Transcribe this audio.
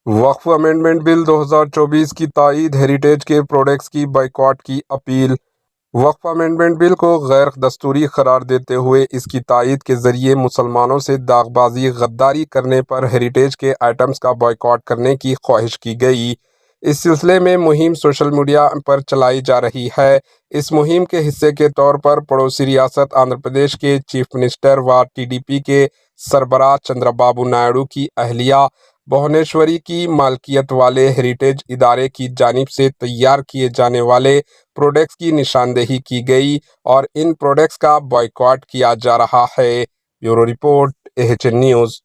वक्फ amendment bill 2024 की ताईद, heritage के products की बाइकॉट की अपील। वक्फ अमेंडमेंट बिल को गैर दस्तूरी करार देते हुए इसकी ताईद के जरिए मुसलमानों से दागबाजी गद्दारी करने पर हेरिटेज के आइटम्स का बाइकॉट करने की ख्वाहिश की गई। इस सिलसिले में मुहिम सोशल मीडिया पर चलाई जा रही है। इस मुहिम के हिस्से के तौर पर पड़ोसी रियासत आंध्र प्रदेश के चीफ मिनिस्टर व टीडीपी के सरबराह चंद्रबाबू नायडू की अहलिया भुवनेश्वरी की मालकियत वाले हेरिटेज इदारे की जानिब से तैयार किए जाने वाले प्रोडक्ट्स की निशानदेही की गई और इन प्रोडक्ट्स का बॉयकॉट किया जा रहा है। Bureau report, AHN news.